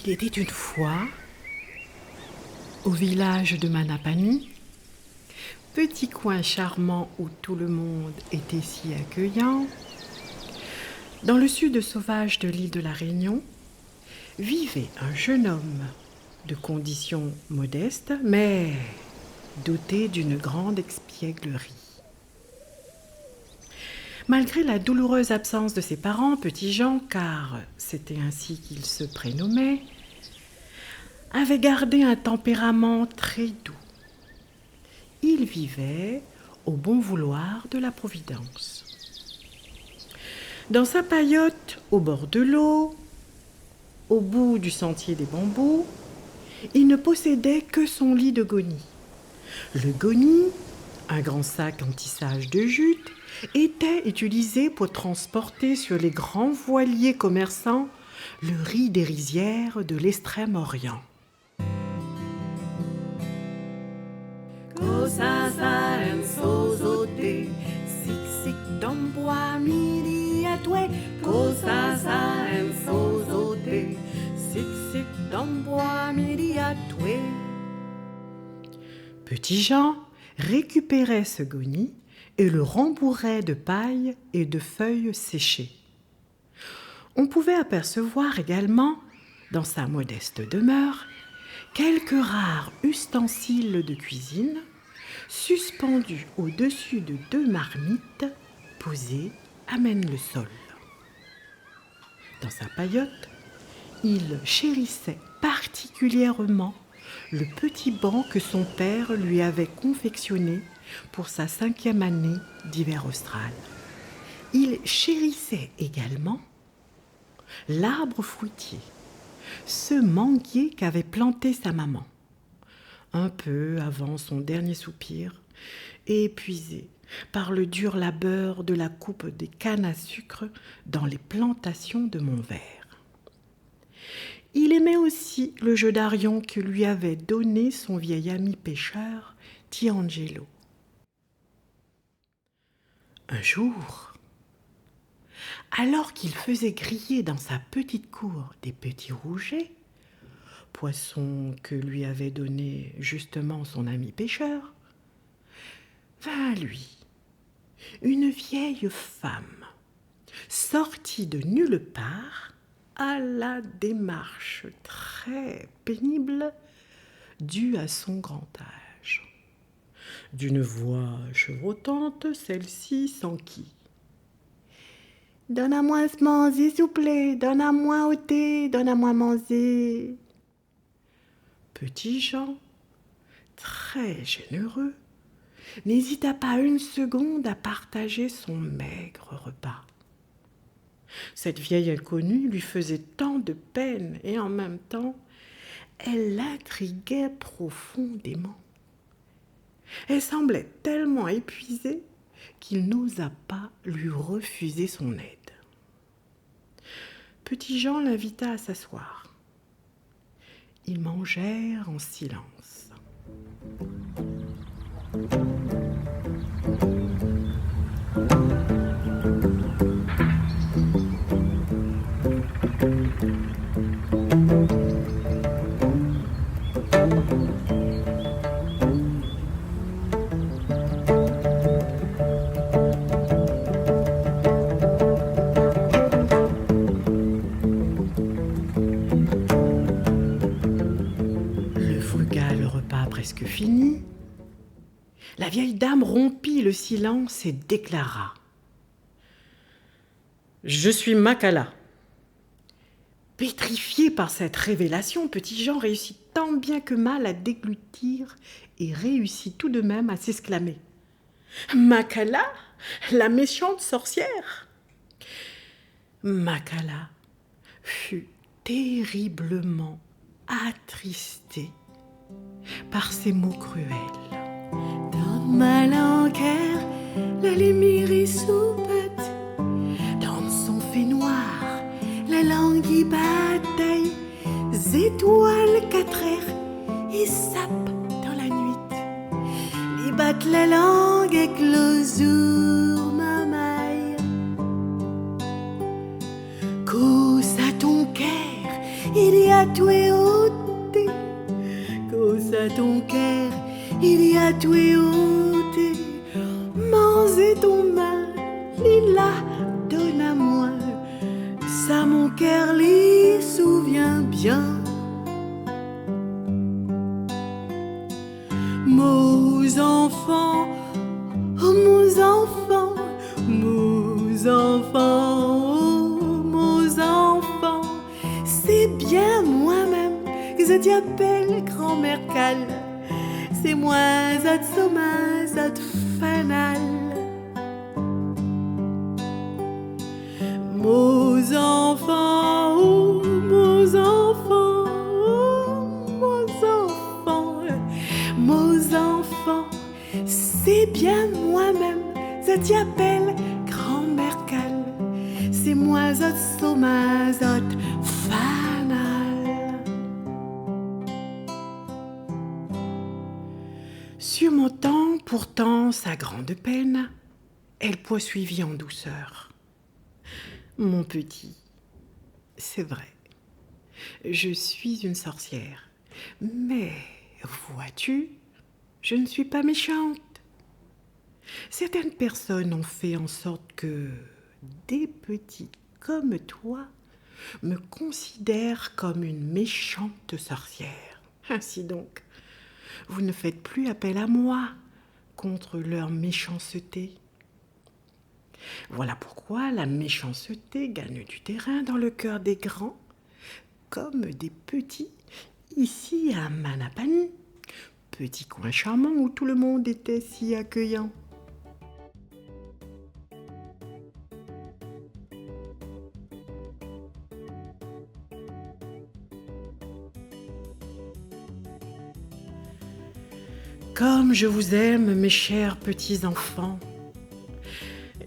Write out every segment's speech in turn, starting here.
Il était une fois, au village de Manapani, petit coin charmant où tout le monde était si accueillant, dans le sud sauvage de l'île de la Réunion, vivait un jeune homme de conditions modestes, mais doté d'une grande espièglerie. Malgré la douloureuse absence de ses parents, Petit Jean, car c'était ainsi qu'il se prénommait, avait gardé un tempérament très doux. Il vivait au bon vouloir de la Providence. Dans sa paillote, au bord de l'eau, au bout du sentier des bambous, il ne possédait que son lit de goni. Le goni, un grand sac en tissage de jute, était utilisé pour transporter sur les grands voiliers commerçants le riz des rizières de l'Extrême-Orient. Petit Jean récupérait ce goni et le rembourrait de paille et de feuilles séchées. On pouvait apercevoir également, dans sa modeste demeure, quelques rares ustensiles de cuisine suspendus au-dessus de 2 marmites posées à même le sol. Dans sa paillote, il chérissait particulièrement le petit banc que son père lui avait confectionné pour sa 5e année d'hiver austral. Il chérissait également l'arbre fruitier, ce manguier qu'avait planté sa maman, un peu avant son dernier soupir, épuisé par le dur labeur de la coupe des cannes à sucre dans les plantations de Montvert. Il aimait aussi le jeu d'Arion que lui avait donné son vieil ami pêcheur, Tiangelo. Un jour, alors qu'il faisait griller dans sa petite cour des petits rougets, poisson que lui avait donné justement son ami pêcheur, vint à lui une vieille femme, sortie de nulle part, à la démarche très pénible due à son grand âge. D'une voix chevrotante, celle-ci s'enquit. « Donne-moi ce manger, s'il vous plaît, donne-moi au thé, donne-moi manger. » Petit Jean, très généreux, n'hésita pas une seconde à partager son maigre repas. Cette vieille inconnue lui faisait tant de peine et en même temps, elle l'intriguait profondément. Elle semblait tellement épuisée qu'il n'osa pas lui refuser son aide. Petit Jean l'invita à s'asseoir. Ils mangèrent en silence. Presque fini, la vieille dame rompit le silence et déclara : « Je suis Makala. » Pétrifié par cette révélation, Petit Jean réussit tant bien que mal à déglutir et réussit tout de même à s'exclamer : « Makala, la méchante sorcière !» Makala fut terriblement attristée par ces mots cruels. Dans ma langueur, la lumière est soupette. Dans son fait noir, la langue y bataille. Étoiles 4 heures et sape dans la nuit. Y battent la langue avec le jour, ma maille. Cause à ton cœur, il y a a tout ôté, cause à ton cœur, il y a tout ôté. Manger ton mal, il la donne à moi, ça mon cœur l'y souvient bien. Mes enfants, oh mes enfants, mes enfants, oh mes enfants, c'est bien moi-même que je t'appelle grand-mère Cale. C'est moi, zot soma, zot fanal. Mes enfants, oh mes enfants, oh mes enfants, mes enfants, c'est bien moi-même, je t'appelle grand-mère Cale. C'est moi, zot soma, zot fanal. Surmontant pourtant sa grande peine, elle poursuivit en douceur. Mon petit, c'est vrai, je suis une sorcière, mais vois-tu, je ne suis pas méchante. Certaines personnes ont fait en sorte que des petits comme toi me considèrent comme une méchante sorcière. Ainsi donc, vous ne faites plus appel à moi contre leur méchanceté. Voilà pourquoi la méchanceté gagne du terrain dans le cœur des grands, comme des petits, ici à Manapani, petit coin charmant où tout le monde était si accueillant. Comme je vous aime, mes chers petits-enfants,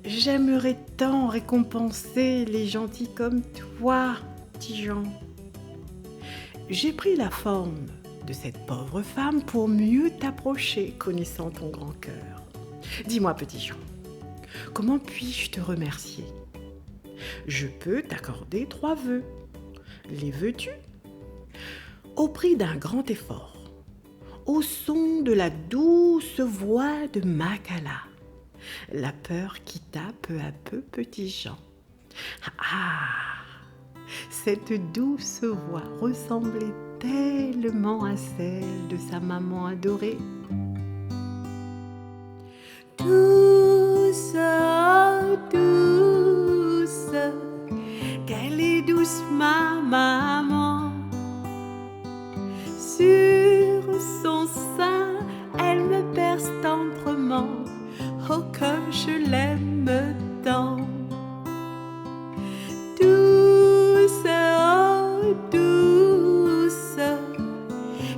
j'aimerais tant récompenser les gentils comme toi, petit Jean. J'ai pris la forme de cette pauvre femme pour mieux t'approcher, connaissant ton grand cœur. Dis-moi, petit Jean, comment puis-je te remercier? Je peux t'accorder 3 vœux. Les veux-tu? Au prix d'un grand effort, au son de la douce voix de Makala, la peur quitta peu à peu petit Jean. Ah! Cette douce voix ressemblait tellement à celle de sa maman adorée. Douce, oh, douce, qu'elle est douce ma maman. Sur son sein, elle me berce tendrement. Oh, comme je l'aime tant. Douce, oh, douce,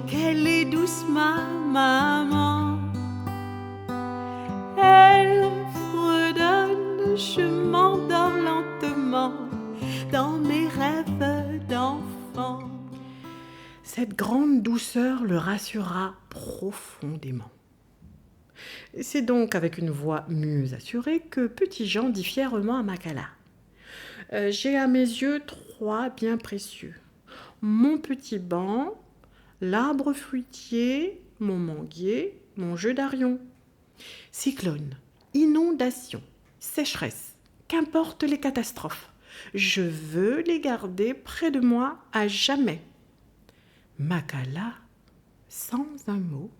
qu'elle est douce ma maman. Elle fredonne, je m'endors lentement dans mes rêves d'enfant. Cette grande douceur le rassura profondément. C'est donc avec une voix mieux assurée que petit Jean dit fièrement à Makala. J'ai à mes yeux 3 biens précieux. Mon petit banc, l'arbre fruitier, mon manguier, mon jeu d'arion. Cyclone, inondation, sécheresse, qu'importe les catastrophes, je veux les garder près de moi à jamais. Makala, sans un mot,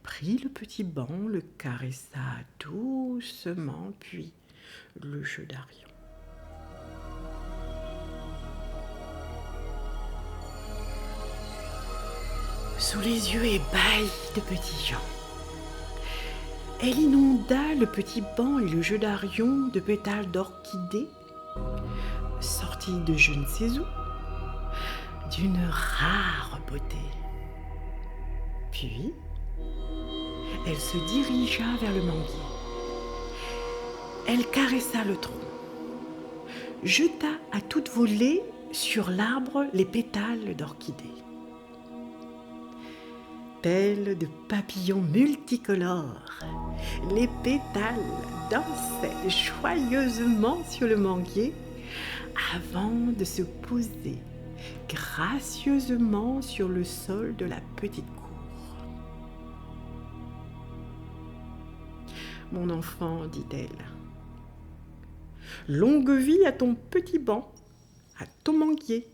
prit le petit banc, le caressa doucement, puis le jeu d'arion. Sous les yeux ébahis de petit Jean, elle inonda le petit banc et le jeu d'arion de pétales d'orchidées, sortis de je ne sais où, d'une rare beauté. Puis, elle se dirigea vers le manguier. Elle caressa le tronc, jeta à toute volée sur l'arbre les pétales d'orchidées. Tels de papillons multicolores, les pétales dansaient joyeusement sur le manguier avant de se poser gracieusement sur le sol de la petite cour. « Mon enfant, dit-elle, longue vie à ton petit banc, à ton manguier,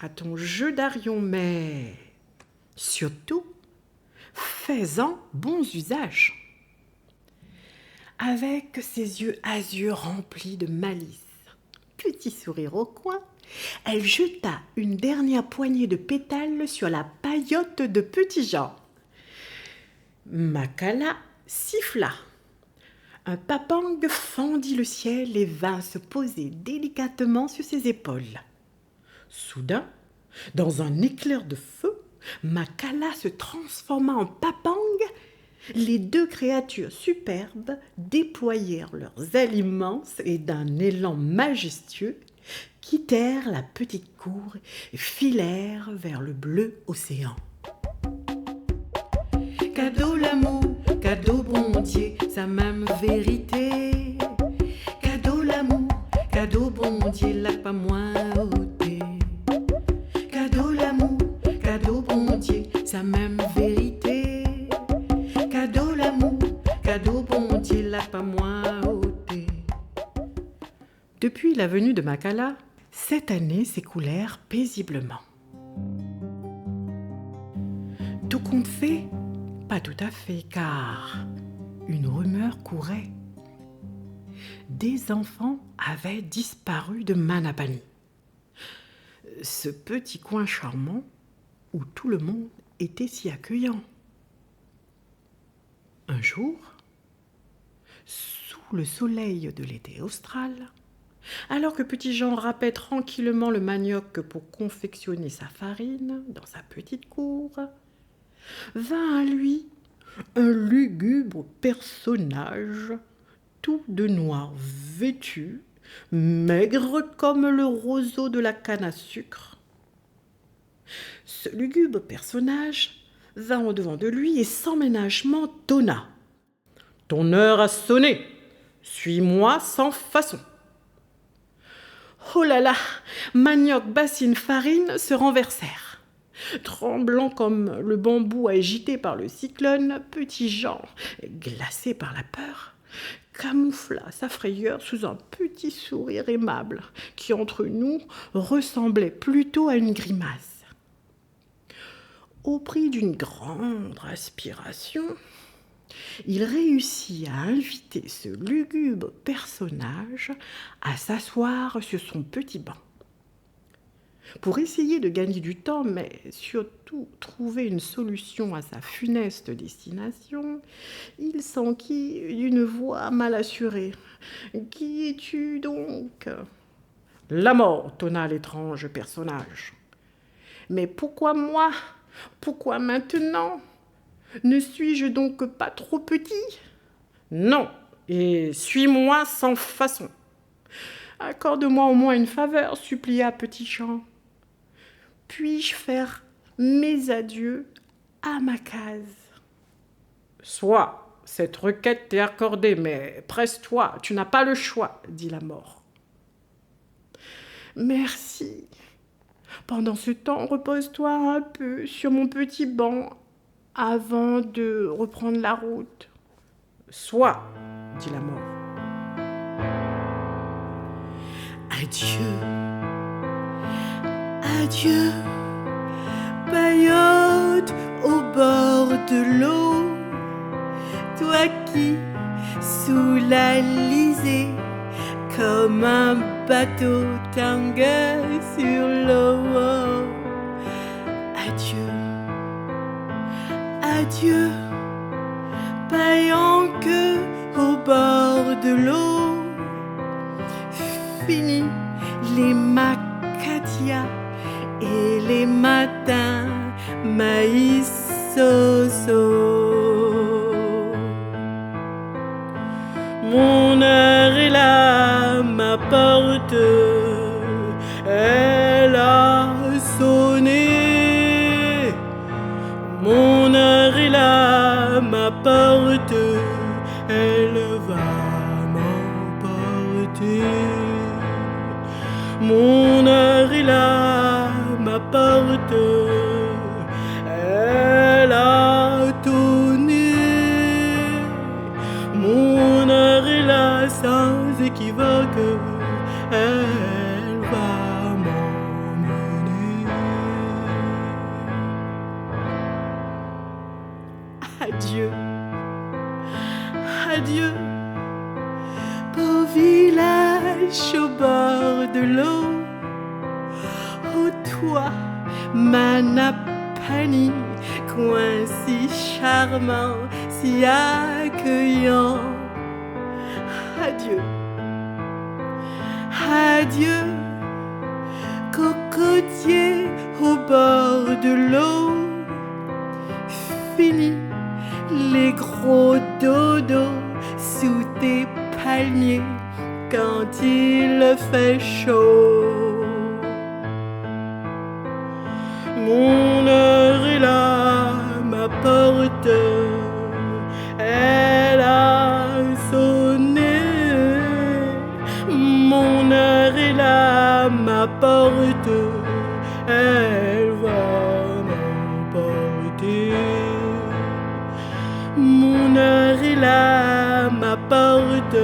à ton jeu d'arion, mais surtout, fais-en bons usages. » Avec ses yeux azur remplis de malice, petit sourire au coin, elle jeta une dernière poignée de pétales sur la paillote de Petit Jean. Makala siffla. Un papang fendit le ciel et vint se poser délicatement sur ses épaules. Soudain, dans un éclair de feu, Makala se transforma en papang. Les deux créatures superbes déployèrent leurs ailes immenses et d'un élan majestueux quittèrent la petite cour et filèrent vers le bleu océan. Cadeau l'amour, cadeau bon Dieu, sa même vérité. Cadeau l'amour, cadeau bon Dieu, l'a pas moins ôté. Cadeau l'amour, cadeau bon Dieu, sa même vérité. Cadeau l'amour, cadeau bon Dieu, l'a pas moins ôté. Depuis la venue de Makala, 7 années s'écoulèrent paisiblement. Tout compte fait, pas tout à fait, car une rumeur courait. Des enfants avaient disparu de Manapani, ce petit coin charmant où tout le monde était si accueillant. Un jour, sous le soleil de l'été austral, alors que Petit Jean râpait tranquillement le manioc pour confectionner sa farine dans sa petite cour, vint à lui un lugubre personnage, tout de noir vêtu, maigre comme le roseau de la canne à sucre. Ce lugubre personnage vint au-devant de lui et sans ménagement tonna. « Ton heure a sonné, suis-moi sans façon. » Oh là là, manioc, bassine, farine se renversèrent. Tremblant comme le bambou agité par le cyclone, Petit Jean, glacé par la peur, camoufla sa frayeur sous un petit sourire aimable qui, entre nous, ressemblait plutôt à une grimace. Au prix d'une grande aspiration, il réussit à inviter ce lugubre personnage à s'asseoir sur son petit banc. Pour essayer de gagner du temps, mais surtout trouver une solution à sa funeste destination, il s'enquit d'une voix mal assurée. « Qui es-tu donc ?»« La mort !» tonna l'étrange personnage. « Mais pourquoi moi ? Pourquoi maintenant ? Ne suis-je donc pas trop petit ? » ?»« Non, et suis-moi sans façon. »« Accorde-moi au moins une faveur, supplia Petit Jean. Puis-je faire mes adieux à ma case ? » ?»« Soit, cette requête t'est accordée, mais presse-toi, tu n'as pas le choix, » dit la mort. « Merci. Pendant ce temps, repose-toi un peu sur mon petit banc avant de reprendre la route. »« Soit, » dit la mort. « Adieu. Adieu, paillote au bord de l'eau, toi qui, sous l'Alizé, comme un bateau tangue sur l'eau. Adieu, adieu, paillant que au bord de l'eau, fini les macadias et les matins maïs Mon heure est là, ma porte, elle a sonné. Mon heure est là, ma porte, elle va m'emporter. Mon heure est là, porte, elle a tonné. Mon heure est là sans équivoque, elle va m'emmener. Adieu, adieu, beau village au bord de l'eau. Oh toi, Manapani, coin si charmant, si accueillant. Adieu, adieu, cocotier au bord de l'eau. Fini les gros dodos sous tes palmiers quand il fait chaud. Mon heure est là, ma porte, elle a sonné. Mon heure est là, ma porte, elle va m'emporter. Mon heure est là, ma porte,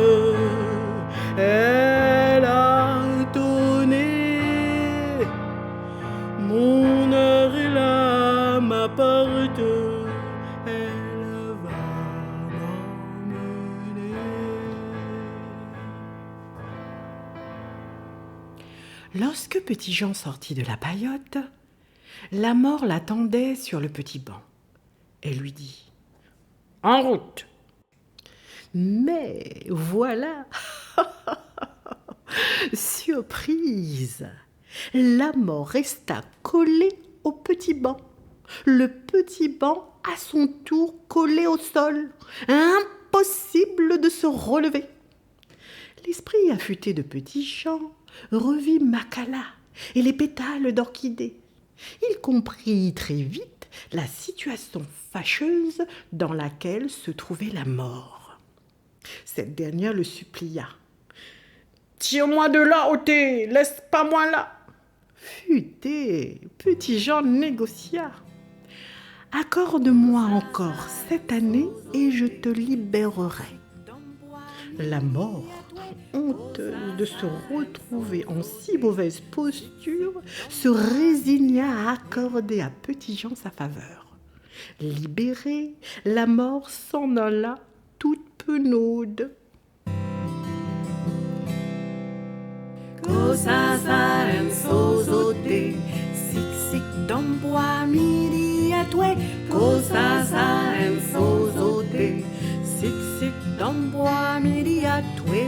elle a tonné. Mon heure est là, ma porte, elle va m'emmener. Lorsque Petit Jean sortit de la paillote, la mort l'attendait sur le petit banc. Elle lui dit : « En route !» Mais voilà, surprise, la mort resta collée au petit banc. Le petit banc, à son tour, collé au sol. Impossible de se relever. L'esprit affûté de Petit Jean revit Makala et les pétales d'orchidée. Il comprit très vite la situation fâcheuse dans laquelle se trouvait la mort. Cette dernière le supplia. « Tire-moi de là, ôté, laisse pas moi là !» Futé, Petit Jean négocia. « Accorde-moi encore cette année et je te libérerai. » La mort, honteuse de se retrouver en si mauvaise posture, se résigna à accorder à Petit Jean sa faveur. Libérée, la mort s'en alla toute penaude. Kosasa en sozote, sik sik domboa miri atwe. Kosasa en sozote, sik sik domboa miri atwe.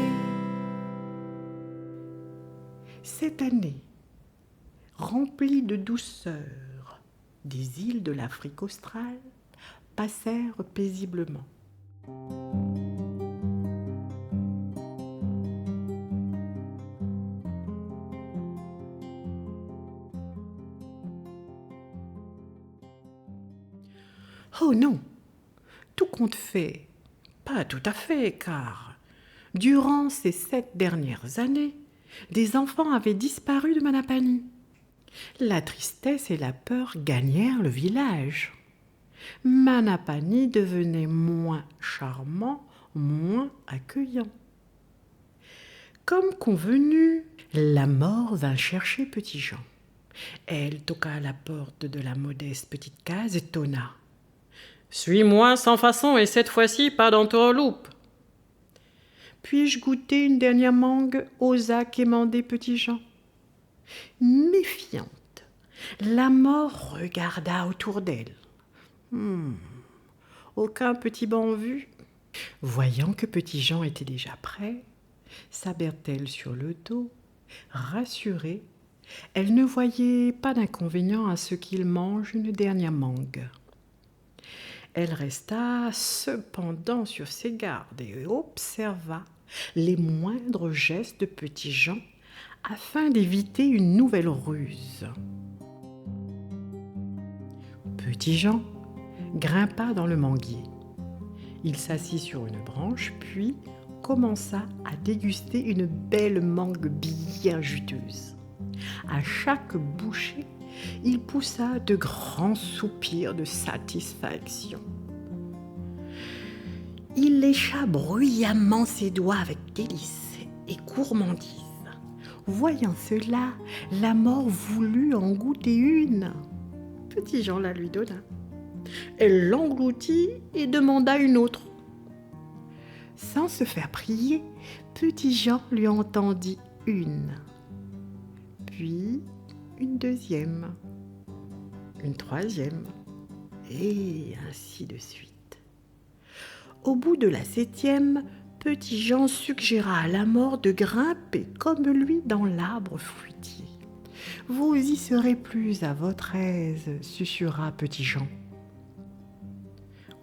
Cette année, remplie de douceur, des îles de l'Afrique australe passèrent paisiblement. Oh non, tout compte fait, pas tout à fait, car durant ces 7 dernières années, des enfants avaient disparu de Manapani. La tristesse et la peur gagnèrent le village. Manapani devenait moins charmant, moins accueillant. Comme convenu, la mort vint chercher Petit Jean. Elle toqua à la porte de la modeste petite case et tonna. « Suis-moi sans façon et cette fois-ci pas d'entourloupe. » « Puis-je goûter une dernière mangue ?» osa quémander Petit Jean. Méfiante, la mort regarda autour d'elle. Aucun petit banc en vue. Voyant que Petit Jean était déjà prêt, sa bertelle sur le dos, rassurée, elle ne voyait pas d'inconvénient à ce qu'il mange une dernière mangue. Elle resta cependant sur ses gardes et observa les moindres gestes de Petit Jean afin d'éviter une nouvelle ruse. Petit Jean grimpa dans le manguier. Il s'assit sur une branche, puis commença à déguster une belle mangue bien juteuse. À chaque bouchée, il poussa de grands soupirs de satisfaction. Il lécha bruyamment ses doigts avec délice et gourmandise. Voyant cela, la mort voulut en goûter une. Petit Jean la lui donna. Elle l'engloutit et demanda une autre. Sans se faire prier, Petit Jean lui en tendit une, puis une deuxième, une troisième, et ainsi de suite. Au bout de la 7e, Petit Jean suggéra à la mort de grimper comme lui dans l'arbre fruitier. « Vous y serez plus à votre aise, susurra Petit Jean.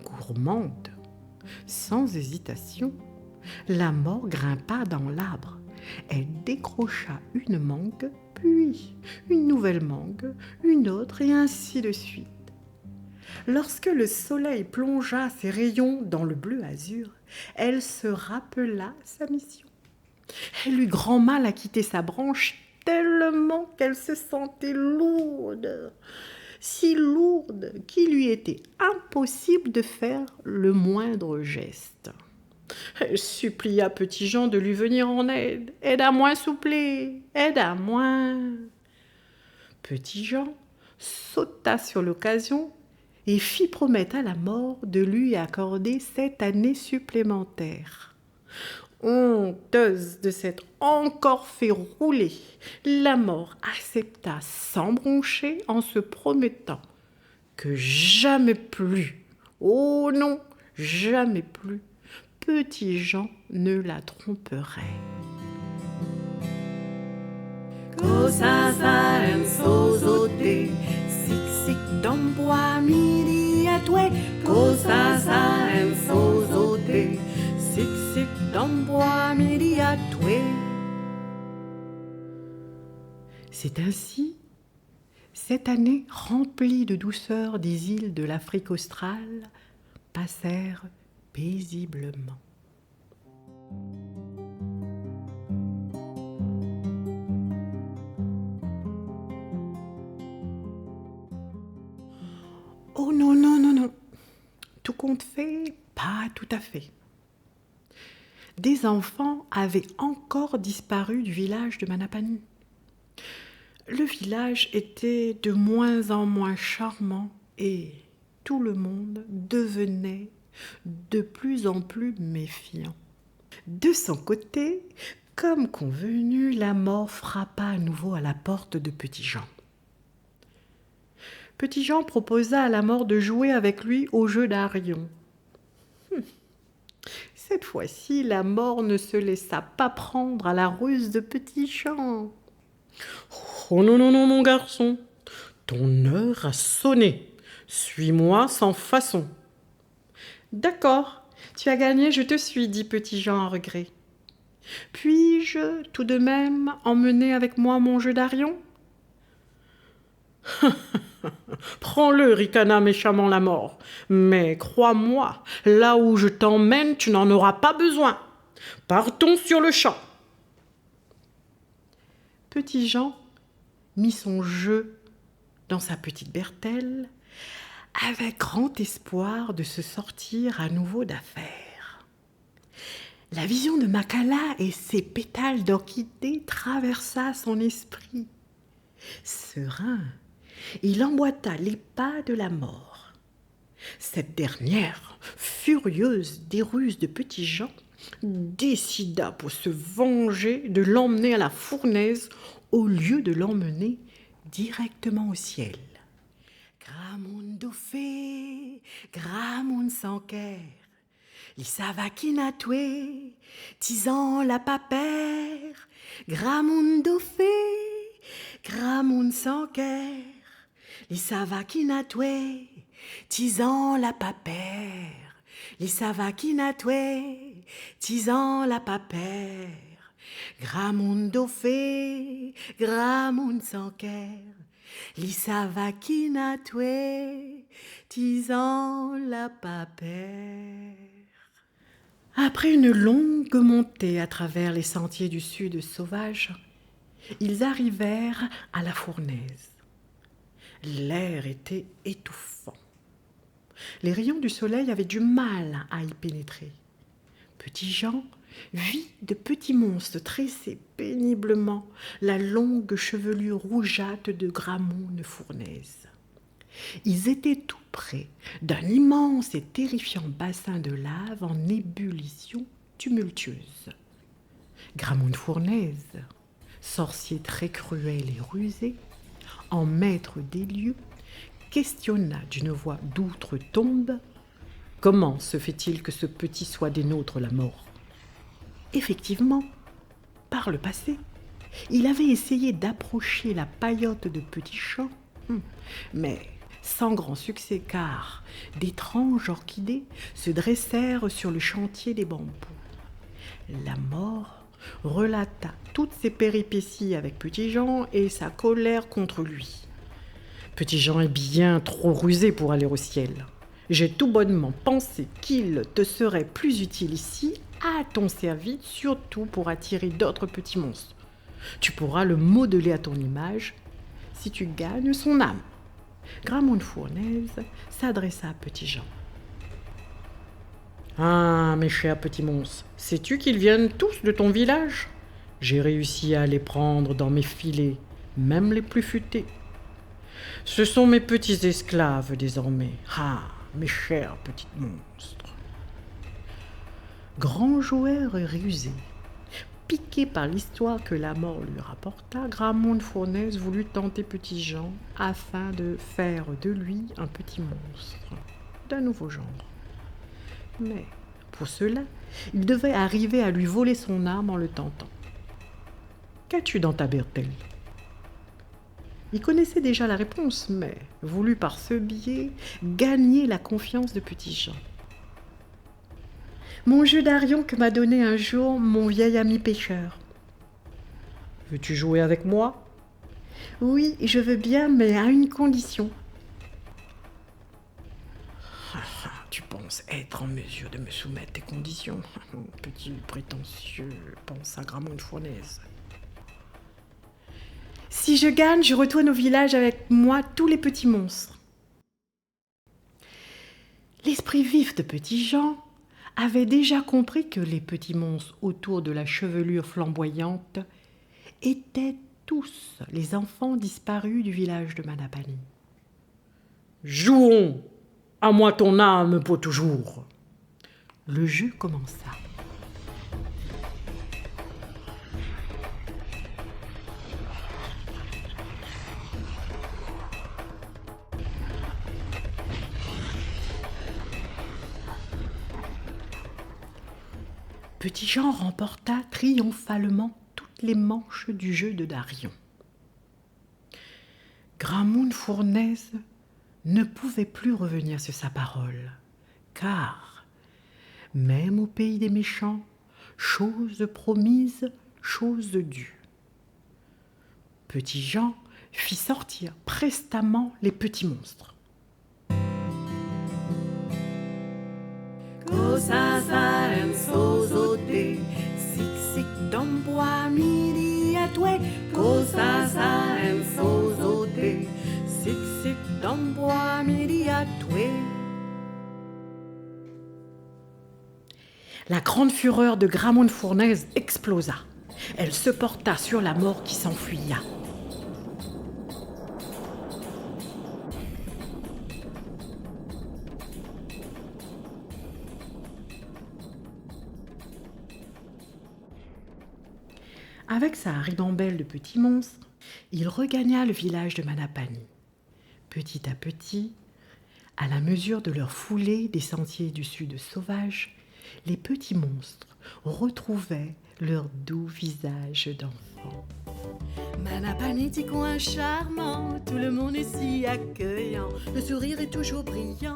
Gourmande, sans hésitation, la mort grimpa dans l'arbre. Elle décrocha une mangue, puis une nouvelle mangue, une autre, et ainsi de suite. Lorsque le soleil plongea ses rayons dans le bleu azur, elle se rappela sa mission. Elle eut grand mal à quitter sa branche tellement qu'elle se sentait lourde, si lourde qu'il lui était impossible de faire le moindre geste. Elle supplia Petit Jean de lui venir en aide. « Aide-à-moi, souplé, aide-à-moi !» Petit Jean sauta sur l'occasion et fit promettre à la mort de lui accorder 7 années supplémentaires. Honteuse de s'être encore fait rouler, la mort accepta sans broncher en se promettant que jamais plus, oh non, jamais plus, Petit Jean ne la tromperait. Kosasa en sozote, sik domboa miri atwe. Kosasa en sozote, sik domboa miri atwe. C'est ainsi, cette année remplie de douceur des îles de l'Afrique australe passèrent paisiblement. Oh non, non, non, non. Tout compte fait, pas tout à fait. Des enfants avaient encore disparu du village de Manapani. Le village était de moins en moins charmant et tout le monde devenait de plus en plus méfiant. De son côté, comme convenu, la mort frappa à nouveau à la porte de Petit Jean. Petit Jean proposa à la mort de jouer avec lui au jeu d'Arion. Cette fois-ci, la mort ne se laissa pas prendre à la ruse de Petit Jean. « Oh non, non, non, mon garçon, ton heure a sonné. Suis-moi sans façon. »« D'accord, tu as gagné, je te suis, dit Petit Jean en regret. Puis-je tout de même emmener avec moi mon jeu d'Arion ?»« Prends-le, ricana méchamment la mort. Mais crois-moi, là où je t'emmène, tu n'en auras pas besoin. Partons sur le champ. » Petit Jean mit son jeu dans sa petite bertelle avec grand espoir de se sortir à nouveau d'affaire. La vision de Makala et ses pétales d'orchidée traversa son esprit. Serein, il emboîta les pas de la mort. Cette dernière, furieuse des ruses de Petit Jean, décida pour se venger de l'emmener à la fournaise au lieu de l'emmener directement au ciel. Gramoun doufe, gramoun sanker, l'isava kinatwe, tisan la papère, gramoun doufe, gramoun sanker, l'isava kinatwe, tisan la papère, l'isava kinatwe, tisan la papère, gramoun doufe, gramoun sanker, l'isava kinatwe, tisan la papère. Après une longue montée à travers les sentiers du sud sauvage, ils arrivèrent à la fournaise. L'air était étouffant. Les rayons du soleil avaient du mal à y pénétrer. Petit Jean vit de petits monstres tresser péniblement la longue chevelure rougeâtre de Gramonde Fournaise. Ils étaient tout près d'un immense et terrifiant bassin de lave en ébullition tumultueuse. Gramonde Fournaise, sorcier très cruel et rusé, en maître des lieux, questionna d'une voix d'outre-tombe « Comment se fait-il que ce petit soit des nôtres la mort ?» Effectivement, par le passé, il avait essayé d'approcher la paillote de Petit Jean, mais sans grand succès car d'étranges orchidées se dressèrent sur le chantier des bambous. La mort relata toutes ses péripéties avec Petit Jean et sa colère contre lui. Petit Jean est bien trop rusé pour aller au ciel. J'ai tout bonnement pensé qu'il te serait plus utile ici, à ton service, surtout pour attirer d'autres petits monstres. Tu pourras le modeler à ton image si tu gagnes son âme. Gramonde Fournaise s'adressa à Petit Jean. Ah, mes chers petits monstres, sais-tu qu'ils viennent tous de ton village ? J'ai réussi à les prendre dans mes filets, même les plus futés. Ce sont mes petits esclaves désormais. Ah, mes chers petits monstres. Grand joueur et rusé, piqué par l'histoire que la mort lui rapporta, Gramonde Fournaise voulut tenter Petit Jean afin de faire de lui un petit monstre d'un nouveau genre. Mais pour cela, il devait arriver à lui voler son âme en le tentant. Qu'as-tu dans ta bertelle ? Il connaissait déjà la réponse, mais voulut par ce biais gagner la confiance de Petit Jean. Mon jeu d'Arion que m'a donné un jour mon vieil ami pêcheur. Veux-tu jouer avec moi ? Oui, je veux bien, mais à une condition. Tu penses être en mesure de me soumettre tes conditions ? Petit prétentieux, pensa Gramonde Fournaise. Si je gagne, je retourne au village avec moi tous les petits monstres. L'esprit vif de Petit Jean avait déjà compris que les petits monstres autour de la chevelure flamboyante étaient tous les enfants disparus du village de Manapani. Jouons, à moi ton âme pour toujours. Le jeu commença. Petit Jean remporta triomphalement toutes les manches du jeu de Darion. Gramonde Fournaise ne pouvait plus revenir sur sa parole, car, même au pays des méchants, chose promise, chose due. Petit Jean fit sortir prestement les petits monstres. Kosasa en sozote, sik domboa midi atwe. Kosasa en sozote, sik domboa midi atwe. La grande fureur de Gramonde Fournaise explosa. Elle se porta sur la mort qui s'enfuya. Avec sa ribambelle de petits monstres, il regagna le village de Manapani. Petit à petit, à la mesure de leur foulée des sentiers du sud sauvage, les petits monstres retrouvaient leur doux visage d'enfant. Manapani, petit coin charmant, tout le monde est si accueillant. Le sourire est toujours brillant,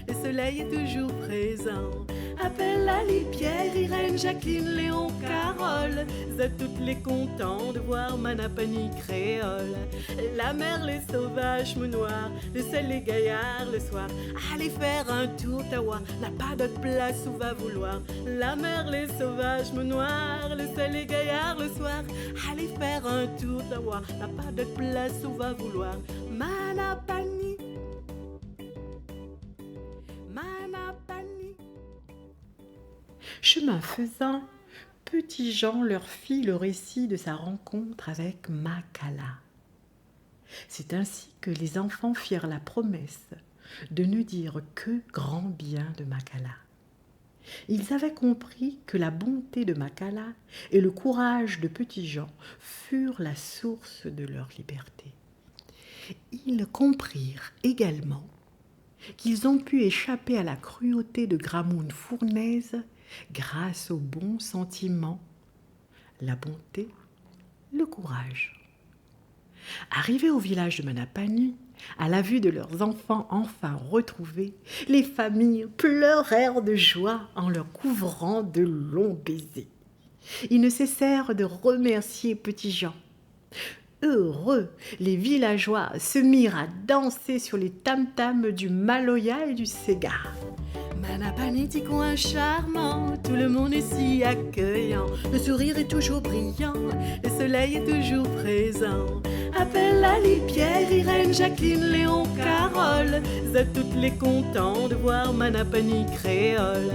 le soleil est toujours présent. Appelle Ali, Pierre, Irène, Jacqueline, Léon, Carole. Vous êtes toutes les contents de voir Manapani créole. La mer, les sauvages noirs, le sel, les gaillards le soir. Allez faire un tour, Tawa, n'a pas d'autre place où va vouloir. La mer, les sauvages noirs, le sel, les gaillards le soir. Allez faire un tour, Tawa, n'a pas d'autre place où va vouloir. Manapani, Manapani. Chemin faisant, Petit Jean leur fit le récit de sa rencontre avec Makala. C'est ainsi que les enfants firent la promesse de ne dire que grand bien de Makala. Ils avaient compris que la bonté de Makala et le courage de Petit Jean furent la source de leur liberté. Ils comprirent également qu'ils ont pu échapper à la cruauté de Gramoun Fournaise grâce aux bons sentiments, la bonté, le courage. Arrivés au village de Manapani, à la vue de leurs enfants enfin retrouvés, les familles pleurèrent de joie en leur couvrant de longs baisers. Ils ne cessèrent de remercier Petit Jean. Heureux, les villageois se mirent à danser sur les tam-tams du Maloya et du Sega. Manapani, petit coin charmant, tout le monde est si accueillant. Le sourire est toujours brillant, le soleil est toujours présent. Appelle Ali, Pierre, Irène, Jacqueline, Léon, Carole. Vous êtes toutes les contents de voir Manapani créole.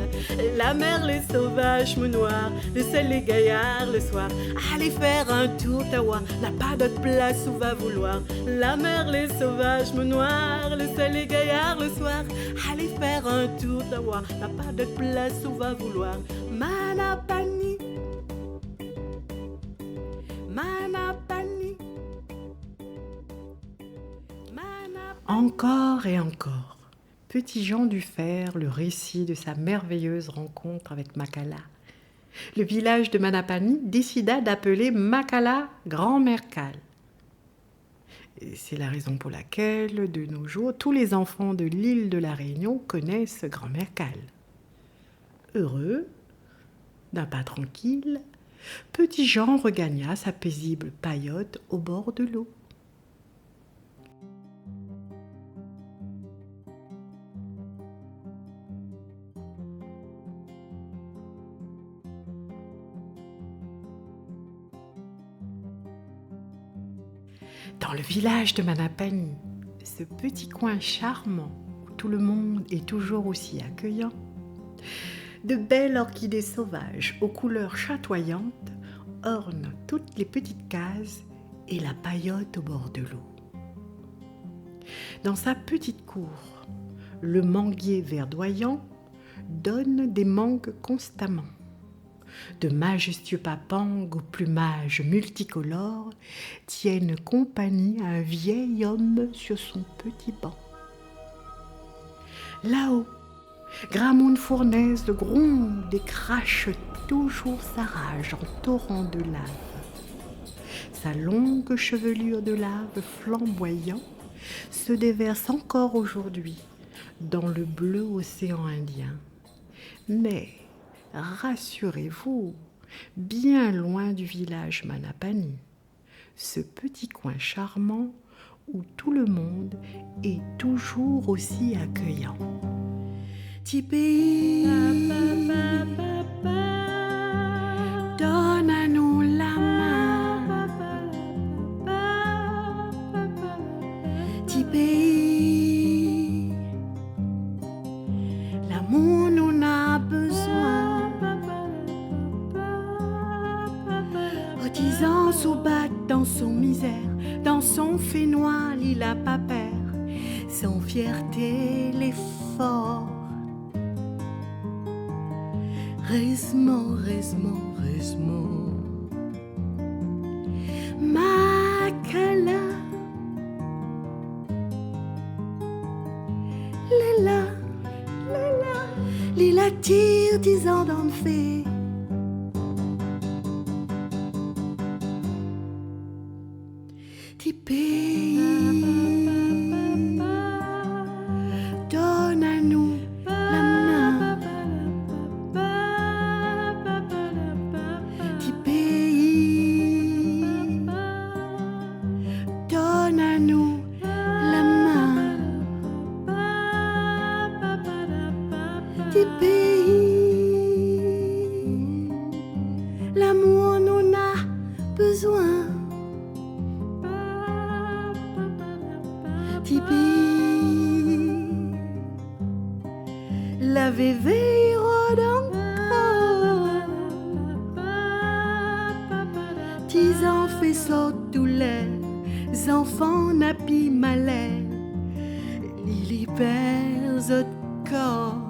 La mer, les sauvages noir, le sel, les gaillards le soir. Allez faire un tour, Tawa, n'a pas d'autre place où va vouloir. La mer, les sauvages noirs, le sel, les gaillards le soir. Allez faire un tour, Tawa, n'a pas d'autre place où va vouloir. Manapani, Manapani. Encore et encore, Petit Jean dut faire le récit de sa merveilleuse rencontre avec Makala. Le village de Manapani décida d'appeler Makala Grand-Mère Cale. C'est la raison pour laquelle, de nos jours, tous les enfants de l'île de la Réunion connaissent Grand-Mère Cale. Heureux, d'un pas tranquille, Petit Jean regagna sa paisible paillote au bord de l'eau. Dans le village de Manapani, ce petit coin charmant où tout le monde est toujours aussi accueillant, de belles orchidées sauvages aux couleurs chatoyantes ornent toutes les petites cases et la paillote au bord de l'eau. Dans sa petite cour, le manguier verdoyant donne des mangues constamment. De majestueux papangs au plumage multicolore tiennent compagnie à un vieil homme sur son petit banc. Là-haut, Gramoun Fournaise gronde et crache toujours sa rage en torrent de lave. Sa longue chevelure de lave flamboyant se déverse encore aujourd'hui dans le bleu océan Indien. Mais rassurez-vous, bien loin du village Manapani, ce petit coin charmant où tout le monde est toujours aussi accueillant. Petit pays, donne à nous la main. Petit pays, l'amour nous a besoin. Artisan sous bat dans son misère, dans son fénois, il a pas peur, sans fierté l'effort. Resement, resement, resement. Makala, Lila, Lila, Lila tire 10 ans d'en fait. Ti pays, donne à nous la main. Ti pays, donne à nous la main. Ti pays, l'amour nous a besoin. la vévé rôde encore. Tis en fait saute tous les enfants nappis malais, Lili perd zot corps.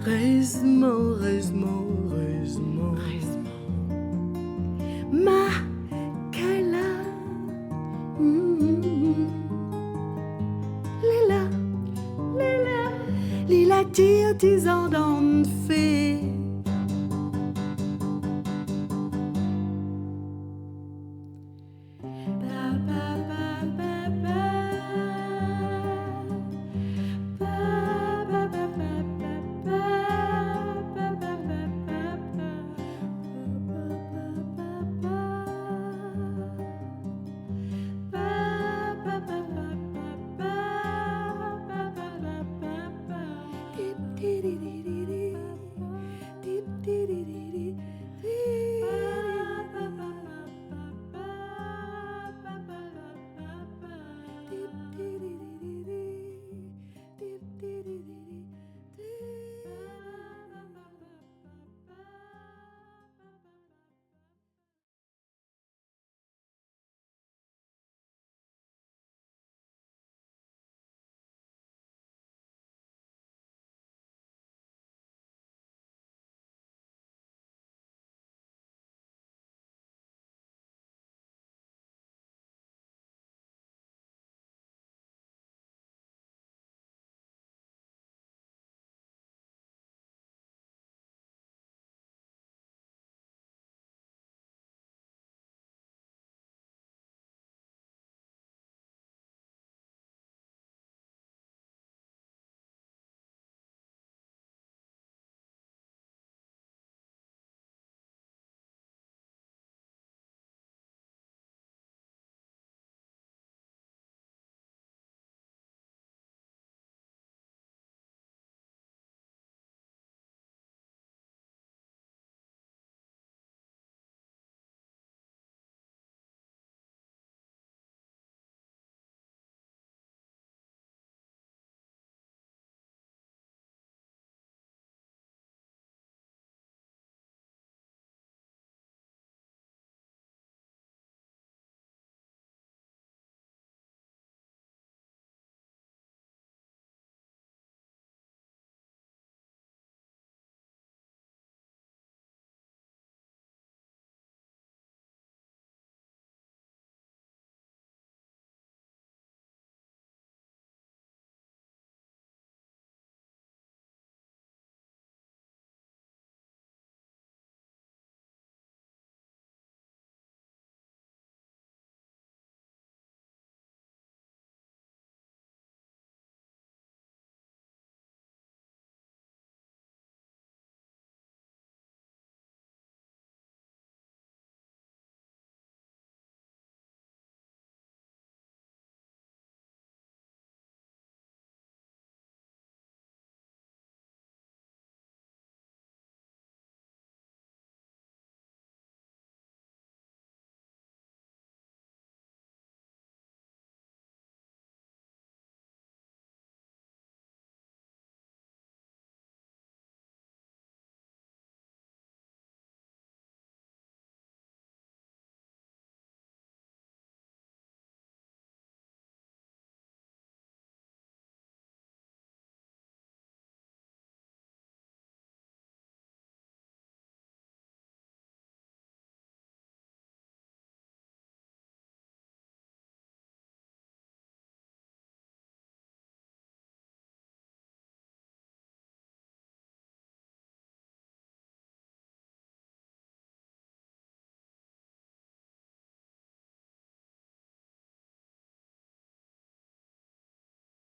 Heureusement, heureusement, heureusement, ma Kala, Lila, Lila, Lila tire tes en d'en fait.